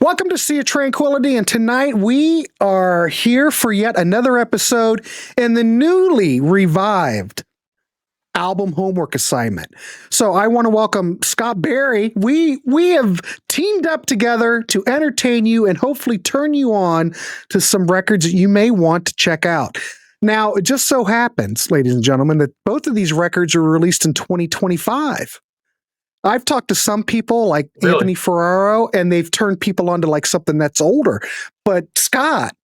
Welcome to Sea of Tranquility, and tonight we are here for yet another episode in the newly revived album homework assignment. So I want to welcome Scott Berry. We have teamed up together to entertain you and hopefully turn you on to some records that you may want to check out. Now, it just so happens, ladies and gentlemen, that both of these records are released in 2025. I've talked to some people like Really? Anthony Ferraro, and they've turned people onto like something that's older. But Scott,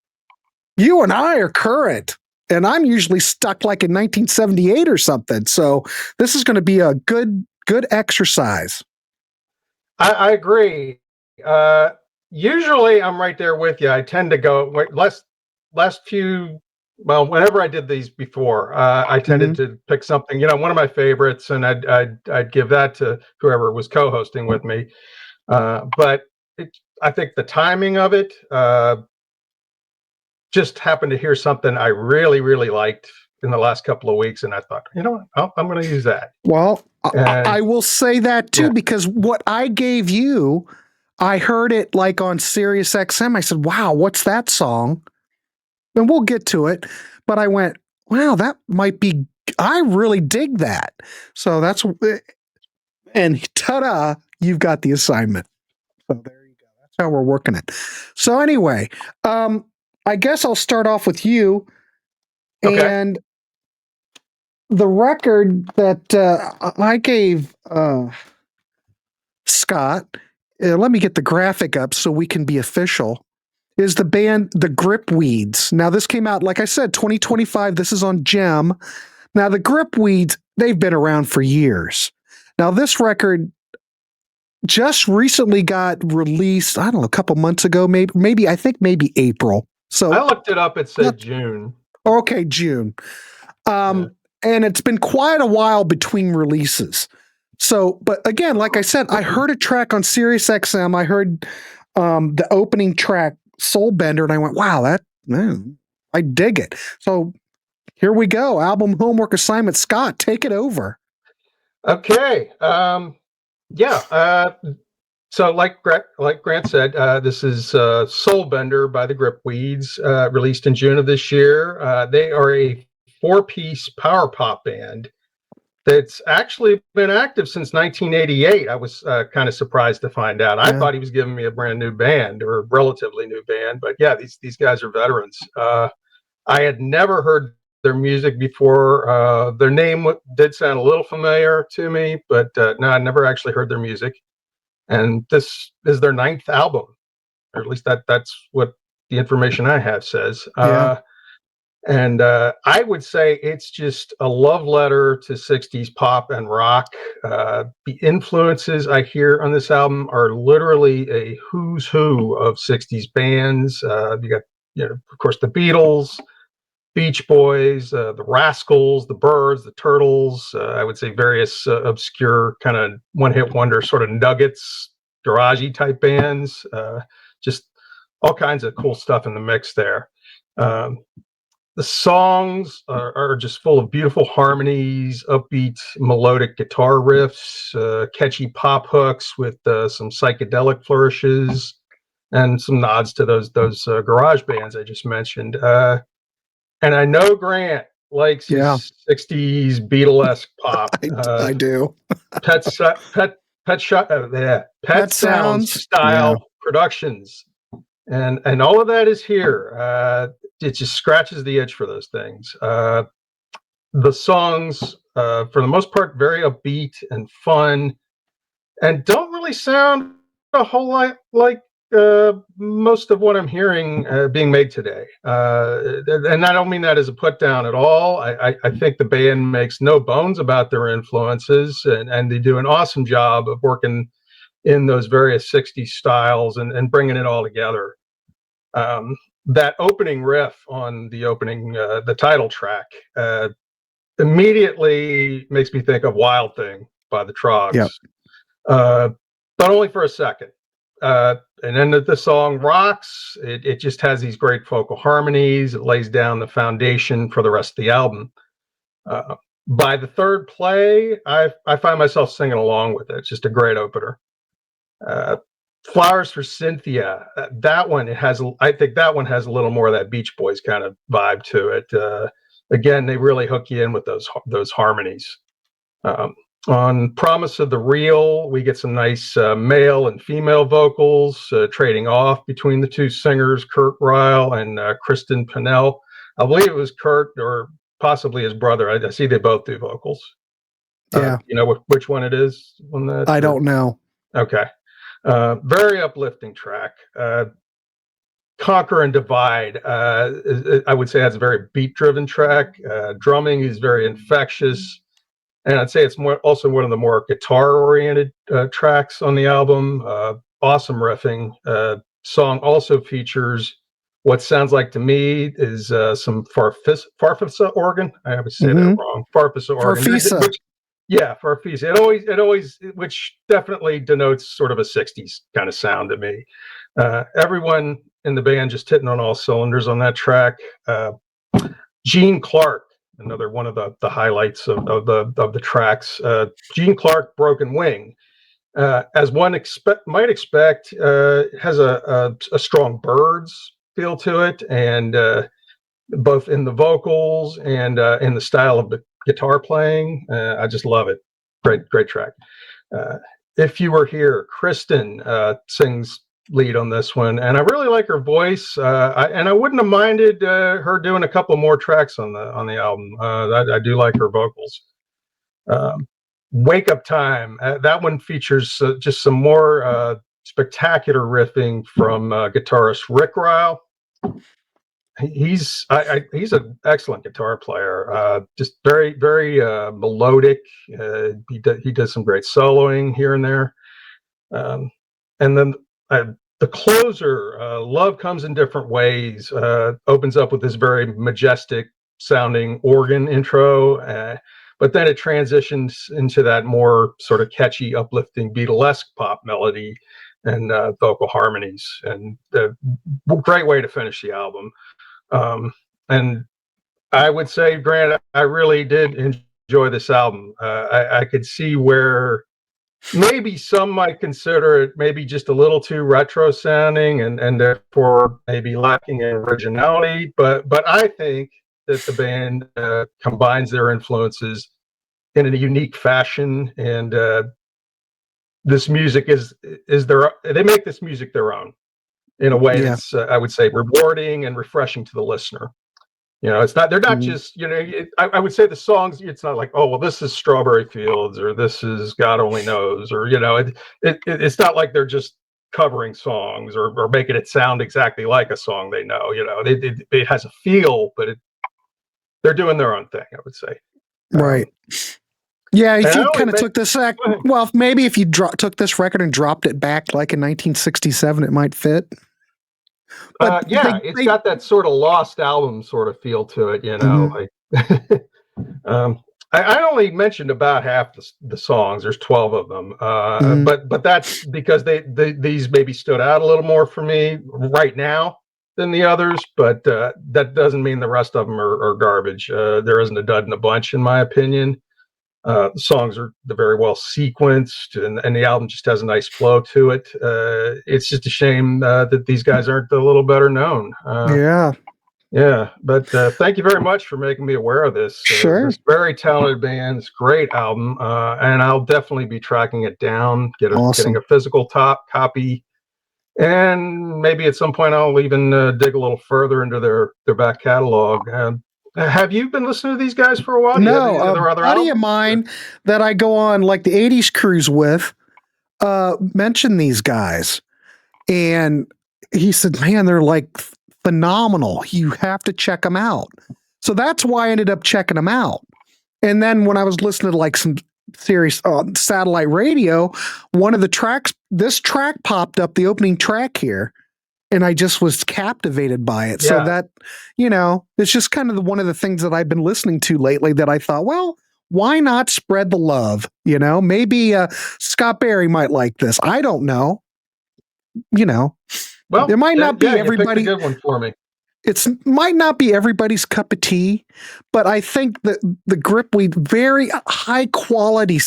you and I are current, and I'm usually stuck like in 1978 or something. So this is going to be a good exercise. I agree. Usually I'm right there with you. I tend to go last few. Well, whenever I did these before, I tended to pick something, one of my favorites, and I'd give that to whoever was co-hosting with me. But I think the timing of it, just happened to hear something I really, really liked in the last couple of weeks, and I thought, I'm going to use that. Well, I will say that too, because what I gave you, I heard it like on Sirius XM. I said, wow, what's that song? And we'll get to it. But I went, wow, that might be, I really dig that. So that's, and ta-da, you've got the assignment. So there you go. That's how we're working it. So anyway, I guess I'll start off with you. Okay. And the record that I gave Scott, let me get the graphic up so we can be official, is the band The Gripweeds. Now, this came out, like I said, 2025. This is on Gem. Now, the Gripweeds, they've been around for years. Now, this record just recently got released, I don't know, a couple months ago, maybe April. So I looked it up. It said June. Okay, June. And it's been quite a while between releases. So, but again, like I said, I heard a track on Sirius XM. I heard the opening track, Soul Bender, and I went, wow, I dig it. So here we go. Album homework assignment. Scott, take it over. Okay. So like Grant said, this is Soul Bender by the Gripweeds, released in June of this year. They are a 4-piece power pop band that's actually been active since 1988. I was kind of surprised to find out. I thought he was giving me a brand new band, or a relatively new band, but yeah, these guys are veterans. I had never heard their music before. Their name did sound a little familiar to me, but no, I never actually heard their music. And this is their 9th album, or at least that's what the information I have says. And I would say it's just a love letter to 60s pop and rock. The influences I hear on this album are literally a who's who of 60s bands. You got, of course, the Beatles, Beach Boys, the Rascals, the Byrds, the Turtles. I would say various obscure kind of one-hit wonder sort of nuggets, garagey type bands. Just all kinds of cool stuff in the mix there. The songs are just full of beautiful harmonies, upbeat melodic guitar riffs, catchy pop hooks with some psychedelic flourishes, and some nods to those garage bands I just mentioned. And I know Grant likes his 60s Beatlesque pop. I do. Pet Sounds style productions. And all of that is here. It just scratches the itch for those things. The songs, for the most part, very upbeat and fun, and don't really sound a whole lot like most of what I'm hearing being made today. And I don't mean that as a put down at all. I think the band makes no bones about their influences, and they do an awesome job of working in those various 60s styles and bringing it all together. That opening riff on the title track, immediately makes me think of Wild Thing by the Troggs. But only for a second. And then the song rocks. It just has these great vocal harmonies. It lays down the foundation for the rest of the album. By the third play, I find myself singing along with it. It's just a great opener. Flowers for Cynthia. That one I think that one has a little more of that Beach Boys kind of vibe to it. Again, they really hook you in with those harmonies. Um, on Promise of the Real, we get some nice male and female vocals trading off between the two singers, Kurt Ryle and Kristen Pennell. I believe it was Kurt or possibly his brother. I see they both do vocals. Yeah. You know which one it is on that? I don't know. Okay. Very uplifting track. Conquer and Divide, I would say that's a very beat-driven track. Drumming is very infectious. And I'd say it's also one of the more guitar-oriented tracks on the album. Awesome riffing. Song also features what sounds like to me is some Farfisa organ. I always say that wrong. Farfisa organ. Farfisa. Yeah, Farfisa. It always, which definitely denotes sort of a '60s kind of sound to me. Everyone in the band just hitting on all cylinders on that track. Gene Clark, another one of the highlights of the tracks. Gene Clark, Broken Wing, as one might expect, has a strong Byrds feel to it, and both in the vocals and in the style of the guitar playing. I just love it. Great track. If You Were Here, Kristen sings lead on this one, and I really like her voice. I wouldn't have minded her doing a couple more tracks on the album. I do like her vocals. Wake Up Time, that one features just some more spectacular riffing from guitarist Rick Ryle. He's an excellent guitar player. Just very melodic. He does some great soloing here and there. And then the closer, Love Comes in Different Ways, opens up with this very majestic sounding organ intro, but then it transitions into that more sort of catchy, uplifting Beatlesque pop melody and vocal harmonies, and great way to finish the album. And I would say, Grant, I really did enjoy this album. I could see where maybe some might consider it maybe just a little too retro sounding and therefore maybe lacking in originality. But I think that the band combines their influences in a unique fashion, and this music they make this music their own in a way that's I would say rewarding and refreshing to the listener. You know, they're not just, you know, I would say the songs, it's not like, oh, well, this is Strawberry Fields or this is God Only Knows, or, you know, it's not like they're just covering songs or making it sound exactly like a song they know. You know, it has a feel, but they're doing their own thing, I would say. Right. Yeah, if you kind of took this, well, maybe if you took this record and dropped it back like in 1967, it might fit. But it's got that sort of lost album sort of feel to it, you know. Like, I only mentioned about half the songs. There's 12 of them, but that's because these maybe stood out a little more for me right now than the others. But that doesn't mean the rest of them are garbage. There isn't a dud in a bunch, in my opinion. The songs are very well sequenced, and the album just has a nice flow to it. It's just a shame that these guys aren't a little better known. Yeah. But thank you very much for making me aware of this. Sure. This very talented band, it's a great album, and I'll definitely be tracking it down, getting a physical copy, and maybe at some point I'll even dig a little further into their back catalog. Have you been listening to these guys for a while? No, a buddy of mine that I go on like the 80s cruise with mentioned these guys. And he said, man, they're like phenomenal. You have to check them out. So that's why I ended up checking them out. And then when I was listening to like some serious satellite radio, one of the tracks, this track popped up, the opening track here. And I just was captivated by it. Yeah. So that, you know, it's just kind of one of the things that I've been listening to lately that I thought, well, why not spread the love? You know, maybe Scott Berry might like this. I don't know. You know, well, there might not be everybody. You picked a good one for me. it's might not be everybody's cup of tea, but I think that the gripweed, very high quality.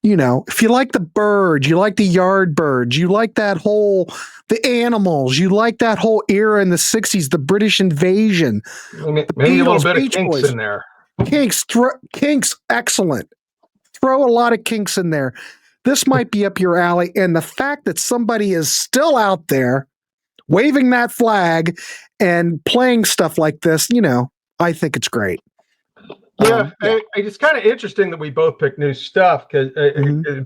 If you like the birds, you like the yard birds, you like the animals, you like that whole era in the 60s, the British invasion, Maybe a little Beatles, bit of Beach kinks Boys, in there. Kinks, excellent. Throw a lot of kinks in there. This might be up your alley. And the fact that somebody is still out there waving that flag and playing stuff like this, I think it's great. Yeah, it's kind of interesting that we both picked new stuff, because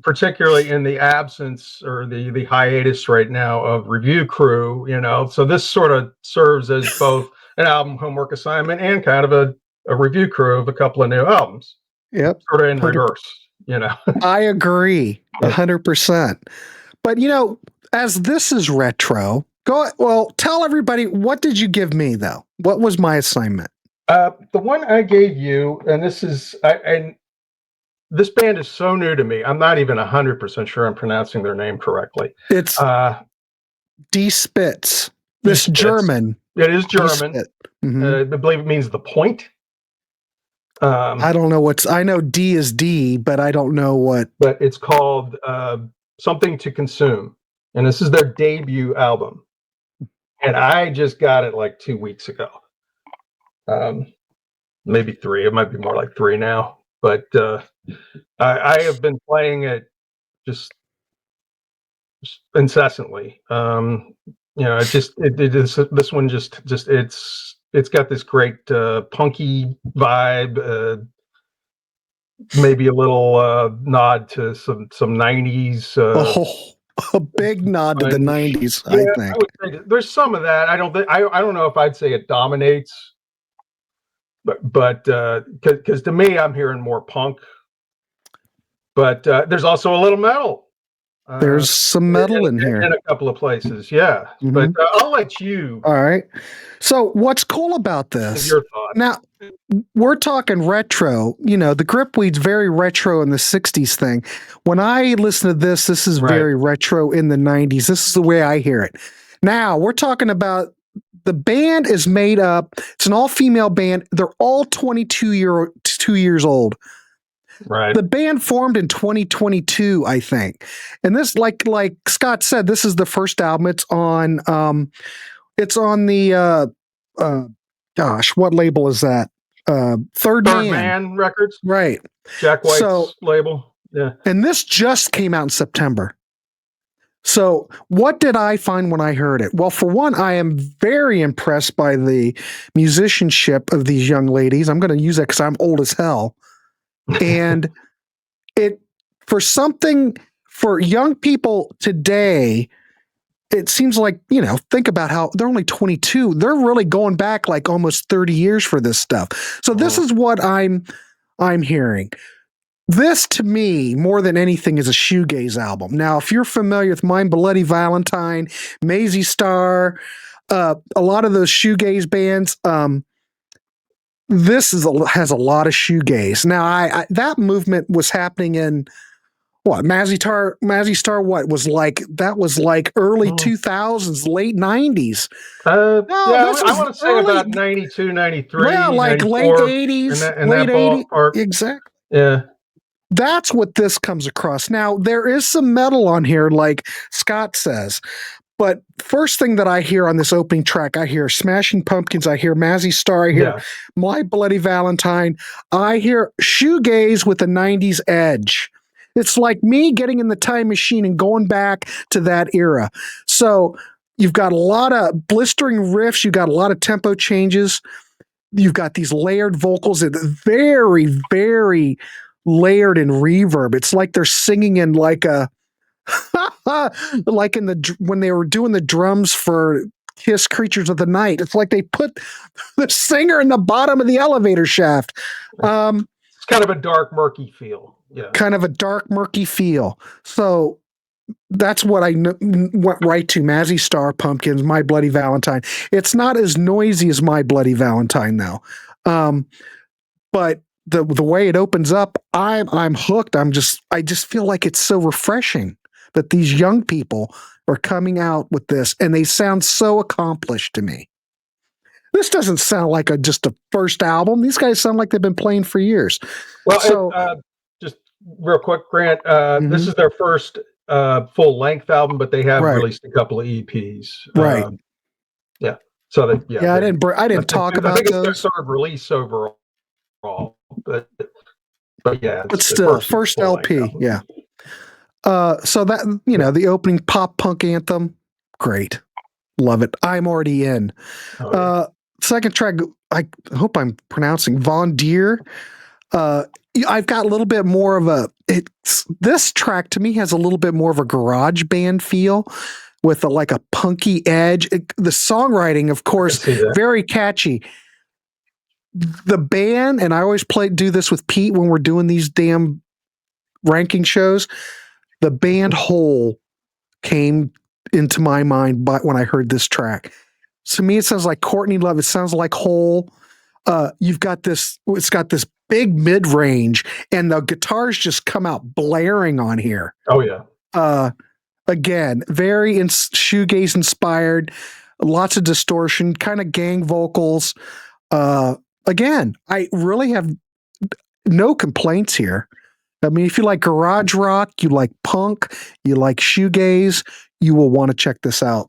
particularly in the absence or the hiatus right now of Review Crew, so this sort of serves as both an album homework assignment and kind of a review crew of a couple of new albums. Yep. Sort of in reverse, I agree 100%. But, as this is retro, tell everybody, what did you give me, though? What was my assignment? The one I gave you, and this band is so new to me, I'm not even 100% sure I'm pronouncing their name correctly. It's D. Spitz. This Spitz. German. It is German. I believe it means the point. I don't know I know D is D, but I don't know what. But it's called Something to Consume. And this is their debut album. And I just got it like 2 weeks ago. Maybe 3. It might be more like 3 now. But I have been playing it just incessantly. This one it's got this great punky vibe. Maybe a little nod to some 90s. A big nod to the 90s, I think. I would say there's some of that. I don't know if I'd say it dominates, but because to me, I'm hearing more punk. But there's also a little metal. There's some metal in here. In a couple of places, yeah. But I'll let you. All right. So what's cool about this? Your thoughts. Now, we're talking retro. The gripweed's very retro in the 60s thing. When I listen to this is very retro in the 90s. This is the way I hear it. Now, we're talking about the band is made up. It's an all-female band. They're all 2 years old. Right. The band formed in 2022, I think. And this, like Scott said, this is the first album. It's on the what label is that? Third Man Records. Right. Jack White's label. Yeah. And this just came out in September. So what did I find when I heard it? Well, for one, I am very impressed by the musicianship of these young ladies. I'm going to use that because I'm old as hell. And for young people today, it seems like, think about how they're only 22. They're really going back like almost 30 years for this stuff. So this is what I'm hearing. This, to me, more than anything, is a shoegaze album. Now, if you're familiar with My Bloody Valentine, Maisie Star, a lot of those shoegaze bands, this has a lot of shoegaze. Now, that movement was happening in what Mazzy Star. What was like that was like early 2000s, late 90s. I want to say about 92, 93. Well, like late 80s, late 80s. Exactly. Yeah. That's what this comes across. Now, there is some metal on here, like Scott says. But first thing that I hear on this opening track, I hear Smashing Pumpkins, I hear Mazzy Star, I hear My Bloody Valentine, I hear shoegaze with a 90s edge. It's like me getting in the time machine and going back to that era. So you've got a lot of blistering riffs, you've got a lot of tempo changes, you've got these layered vocals, very, very layered in reverb. It's like they're singing in like a like when they were doing the drums for Kiss Creatures of the Night. It's like they put the singer in the bottom of the elevator shaft. It's kind of a dark, murky feel. Yeah. Kind of a dark, murky feel. So that's what I went right to. Mazzy Star, Pumpkins, My Bloody Valentine. It's not as noisy as My Bloody Valentine, though. But the way it opens up, I'm hooked. I just feel like it's so refreshing that these young people are coming out with this, and they sound so accomplished to me. This doesn't sound like just a first album. These guys sound like they've been playing for years. Well, So, just real quick, Grant, this mhm, is their first full length album, but they have right, released a couple of EPs. right. Yeah. So that, yeah, Yeah, I I didn't think, talk I about think it's their those, third release overall, but yeah, but it's the still, first first full length LP. album. Yeah. So that Yeah. the opening pop punk anthem, great, love it. I'm already in. Oh yeah. Uh, Second track, I hope I'm pronouncing Von Deer. Uh, I've got a little bit more of this track to me has a little bit more of a garage band feel with like a punky edge. The songwriting, of I can course, see that. very catchy. The band, and I always do this with Pete when we're doing these damn ranking shows. The band whole came into my mind, but when I heard this track, to me it sounds like Courtney Love. It sounds like Hole. You've got this. It's got this big mid range, and the guitars just come out blaring on here. Oh yeah. Uh, Again, very shoegaze inspired. Lots of distortion, kind of gang vocals. Again, I really have no complaints here. I mean, if you like garage rock, you like punk, you like shoegaze, you will want to check this out.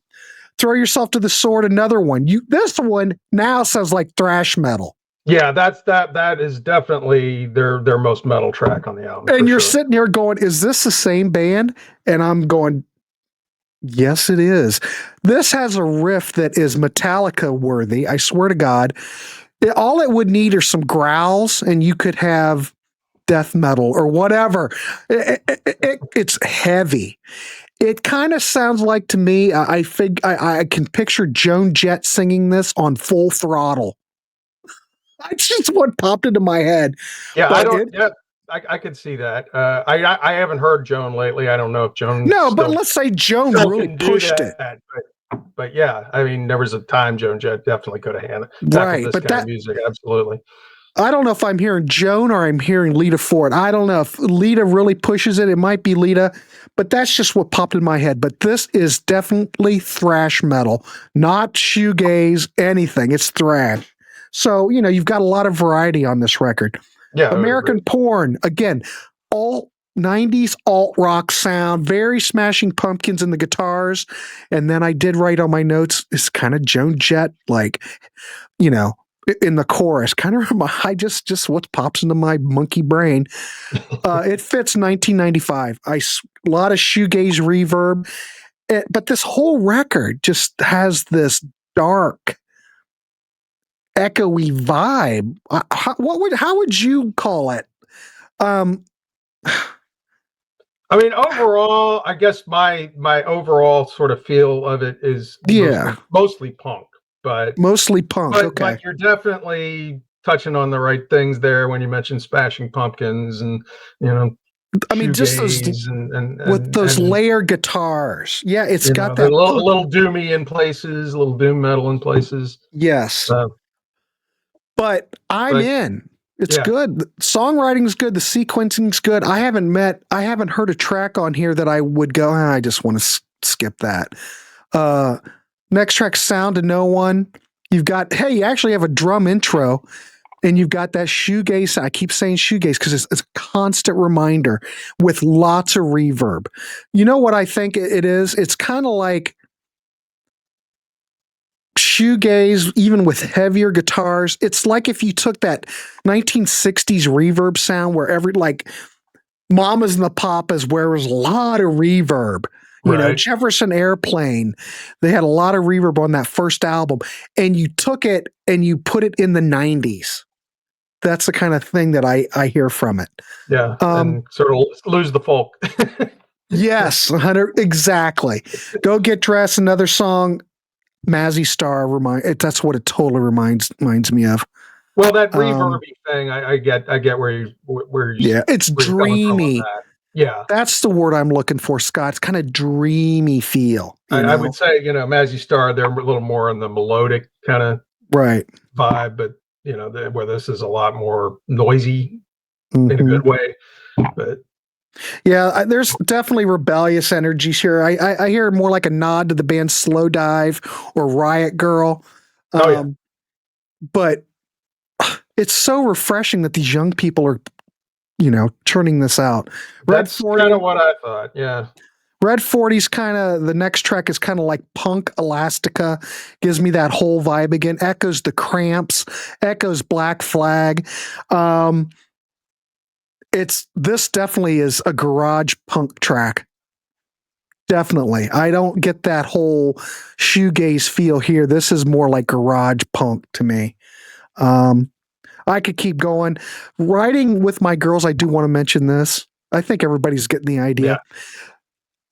Throw yourself to the sword. Another one. This one now sounds like thrash metal. Yeah, that is definitely their most metal track on the album for And you're sure. sitting here going, is this the same band? And I'm going, yes, it is. This has a riff that is Metallica worthy. I swear to God. All it would need are some growls, and you could have death metal or whatever. It's heavy. It kind of sounds like to me, I can picture Joan Jett singing this on Full Throttle. That's just what popped into my head. Yeah, I But don't. Yeah, I could see that. I haven't heard Joan lately. I don't know if Joan no, but still let's say Joan still really can do pushed it. that. But yeah, I mean, there was a time Joan Jett definitely could have tackled Right. this But kind of music. Absolutely. I don't know if I'm hearing Joan or I'm hearing Lita Ford. I don't know if Lita really pushes it. It might be Lita, but that's just what popped in my head. But this is definitely thrash metal, not shoegaze, anything. It's thrash. So, you've got a lot of variety on this record. Yeah, I would agree. American Porn, again, all 90s alt rock sound, very Smashing Pumpkins in the guitars. And then I did write on my notes, it's kind of Joan Jett, like, in the chorus, kind of I just what pops into my monkey brain. It fits 1995. A lot of shoegaze reverb, but this whole record just has this dark, echoey vibe. How would you call it? I mean, overall, I guess my overall sort of feel of it is Yeah, mostly punk, but mostly punk. but Okay. but you're definitely touching on the right things there when you mention Smashing Pumpkins and you know I mean, just those shoegaze with those and layer guitars. Yeah, it's got they're that a punk. little doomy in places, a little doom metal in places. Yes. Uh, But I'm but in. It's yeah, good. The songwriting's good. The sequencing's good. I haven't heard a track on here that I would go, I just want to skip that. Uh, Next track, Sound to No One. You actually have a drum intro and you've got that shoegaze. I keep saying shoegaze because it's a constant reminder with lots of reverb. You know what I think it is? It's kind of like shoegaze, even with heavier guitars. It's like if you took that 1960s reverb sound where like Mamas and the Papas, where there was a lot of reverb. right. Jefferson Airplane, they had a lot of reverb on that first album, and you took it and you put it in the 90s. That's the kind of thing that I hear from it. Yeah, and sort of lose the folk. Yes, 100 exactly. Go Get Dressed, another song. Mazzy Star that's what it totally reminds me of. Well, that reverby thing, I get where yeah, it's where you're coming from on dreamy. that. Yeah, That's the word I'm looking for, Scott. It's kind of dreamy feel. I would say Mazzy Star, they're a little more in the melodic kind of right vibe, but where this is a lot more noisy in a mm-hmm. good way. But yeah, there's definitely rebellious energies here. I hear more like a nod to the band Slow Dive or Riot Girl. Oh, yeah. but it's so refreshing that these young people are, churning this out. That's kind of what I thought. Yeah. Red 40's kind of, the next track is kind of like punk elastica, gives me that whole vibe again, echoes the Cramps, echoes Black Flag. This definitely is a garage punk track. Definitely. I don't get that whole shoegaze feel here. This is more like garage punk to me. I could keep going. Riding with My Girls, I do want to mention this. I think everybody's getting the idea.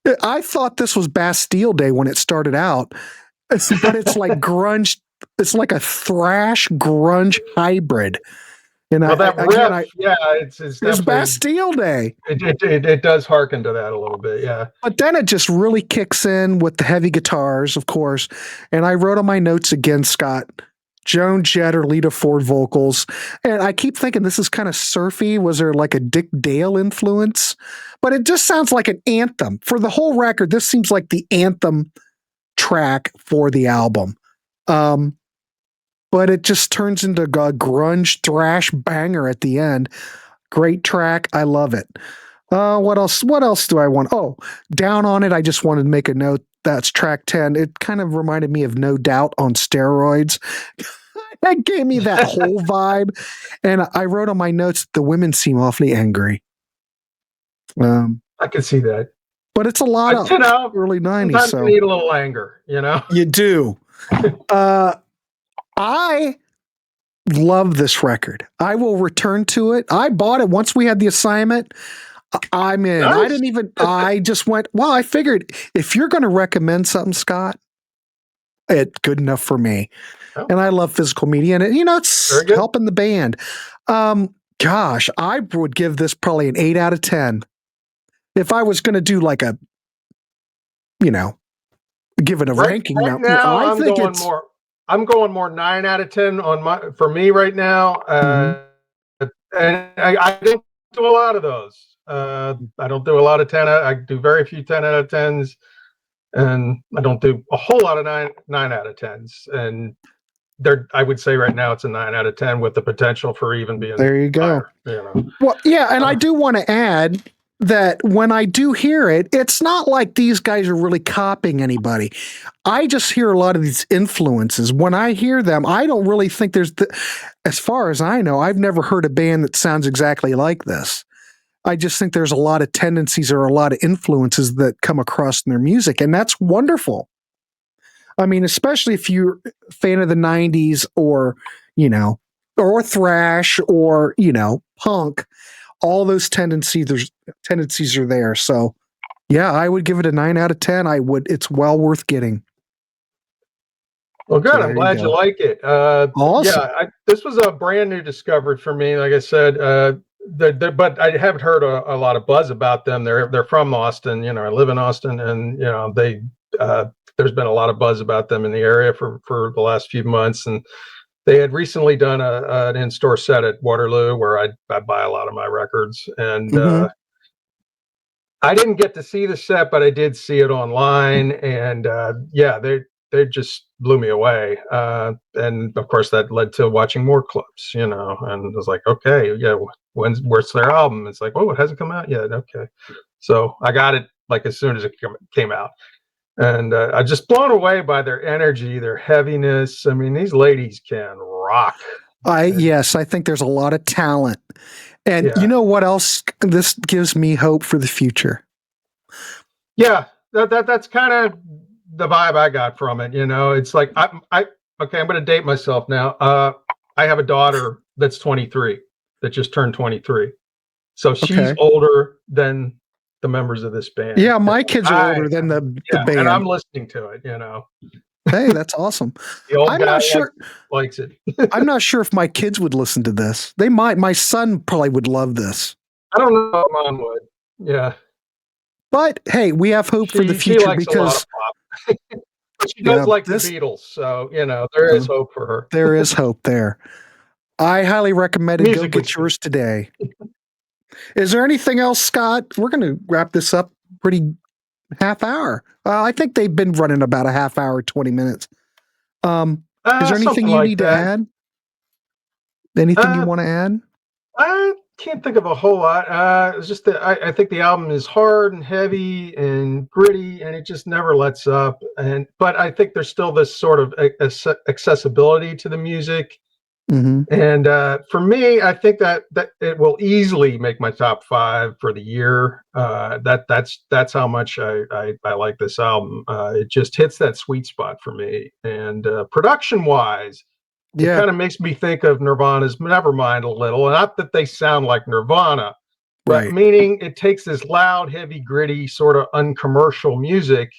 Yeah. I thought this was Bastille Day when it started out, but it's like grunge. It's like a thrash grunge hybrid. And it's Bastille Day. It does harken to that a little bit, yeah. But then it just really kicks in with the heavy guitars, of course. And I wrote on my notes again, Scott, Joan Jett or Lita Ford vocals. And I keep thinking this is kind of surfy. Was there like a Dick Dale influence? But it just sounds like an anthem. For the whole record, this seems like the anthem track for the album. But it just turns into a grunge thrash banger at the end. Great track. I love it. What else? What else do I want? Oh, Down on It. I just wanted to make a note. That's track 10. It kind of reminded me of No Doubt on steroids. That gave me that whole vibe. And I wrote on my notes, the women seem awfully angry. I can see that. But it's a lot of early 90s. Sometimes you need a little anger, You do. I love this record. I will return to it. I bought it once we had the assignment. I'm in. Nice. I just went, well, I figured if you're going to recommend something, Scott, it's good enough for me. Oh. And I love Physical Media. And, it's helping the band. Gosh, I would give this probably an 8 out of 10. If I was going to do like a, give it a ranking. Right now, I'm going more 9 out of 10 for me right now. And I don't do a lot of those. I don't do a lot of 10. I do very few 10 out of 10s, and I don't do a whole lot of 9 out of 10s. And I would say right now it's a 9 out of 10 with the potential for even being there. You go. Higher, Well, yeah, and I do want to add that when I do hear it, it's not like these guys are really copying anybody. I just hear a lot of these influences. When I hear them, I don't really think as far as I know, I've never heard a band that sounds exactly like this. I just think there's a lot of tendencies or a lot of influences that come across in their music, and that's wonderful. I mean, especially if you're a fan of the 90s or, or thrash or, punk, all those tendencies are there. So yeah, I would give it a 9 out of 10. It's well worth getting. Well, good. I'm glad you like it. Awesome. Yeah, this was a brand new discovery for me. Like I said, but I haven't heard a lot of buzz about them. They're from Austin. I live in Austin, and there's been a lot of buzz about them in the area for the last few months. And they had recently done an in-store set at Waterloo where I buy a lot of my records. And I didn't get to see the set, but I did see it online. And they just blew me away. And of course that led to watching more clips, and I was like, okay, yeah, where's their album? It's like, oh, it hasn't come out yet. Okay. So I got it like as soon as it came out. And I'm just blown away by their energy, their heaviness. I mean, these ladies can rock. Yes, I think there's a lot of talent. And you know what else? This gives me hope for the future. Yeah, that's kind of the vibe I got from it. It's like I'm going to date myself now. I have a daughter that's 23 that just turned 23, so she's older than the members of this band. Yeah, my kids are older than the band, and I'm listening to it. Hey, that's awesome. I'm not sure likes it. I'm not sure if my kids would listen to this. They might. My son probably would love this. I don't know if mom would. Yeah. But hey, we have hope for the future because but she does like the Beatles, so there is hope for her. There is hope there. I highly recommend it. Go get yours today. Is there anything else, Scott? We're going to wrap this up pretty half hour. I think they've been running about a half hour, 20 minutes. Is there anything you need to add? Anything you want to add? I can't think of a whole lot. It's just that I think the album is hard and heavy and gritty, and it just never lets up. But I think there's still this sort of accessibility to the music. Mm-hmm. And for me, I think that it will easily make my top 5 for the year. That's how much I like this album. It just hits that sweet spot for me. And production wise, it Yeah. kind of makes me think of Nirvana's Nevermind a little. Not that they sound like Nirvana, but Right. meaning it takes this loud, heavy, gritty, sort of uncommercial music,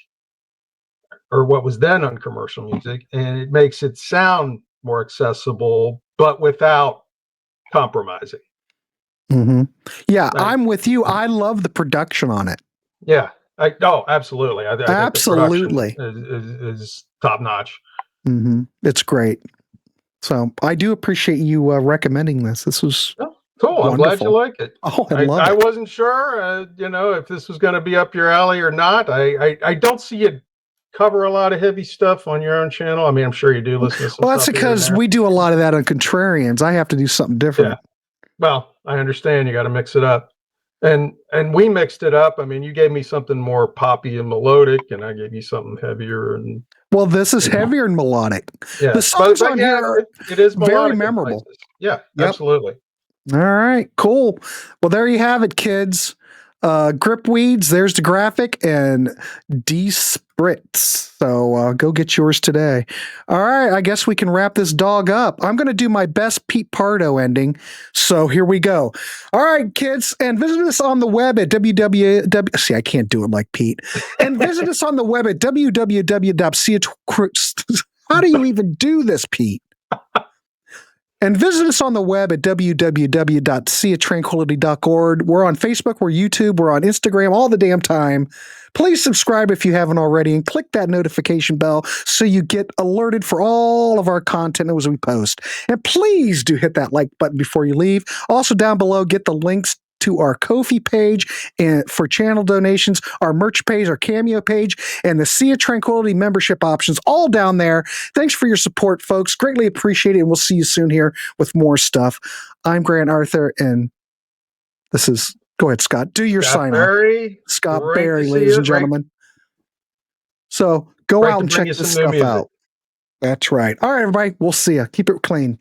or what was then uncommercial music, and it makes it sound more accessible, but without compromising. Mm-hmm. Yeah, I, I'm with you. I love the production on it. yeah, absolutely. I think the production Absolutely. is top notch. Mm-hmm. It's great. So I do appreciate you recommending this. This was Cool. I'm glad you wonderful. like it. Oh, I love I it. wasn't sure, if this was going to be up your alley or not. I don't see you cover a lot of heavy stuff on your own channel. I mean, I'm sure you do listen to some Well, that's stuff here and because there. we do a lot of that on Contrarians. I have to do something different. Yeah. Well, I understand you got to mix it up. And we mixed it up. I mean, you gave me something more poppy and melodic, and I gave you something heavier and Well, this is heavier and melodic. yeah. The songs on here are it is very melodic in memorable. places. Yeah, Yep. absolutely. All right, cool. Well, there you have it, kids. Grip Weeds, there's the graphic, and Spitz. So go get yours today. All right, I guess we can wrap this dog up. I'm going to do my best Pete Pardo ending. So here we go. All right, kids, and visit us on the web at www. See, I can't do it like Pete. And visit us on the web at www.sea. How do you even do this, Pete? And visit us on the web at www.seaoftranquility.org. We're on Facebook, we're YouTube, we're on Instagram all the damn time. Please subscribe if you haven't already and click that notification bell so you get alerted for all of our content as we post. And please do hit that like button before you leave. Also down below, get the links to our Ko-fi page and for channel donations, our merch page, our Cameo page, and the Sea of Tranquility membership options all down there. Thanks for your support, folks. Greatly appreciate it, and we'll see you soon here with more stuff. I'm Grant Arthur, and this is, go ahead, Scott. Do your sign off. Scott Barry, ladies and gentlemen. So go out and check this stuff out. That's right. All right, everybody. We'll see you. Keep it clean.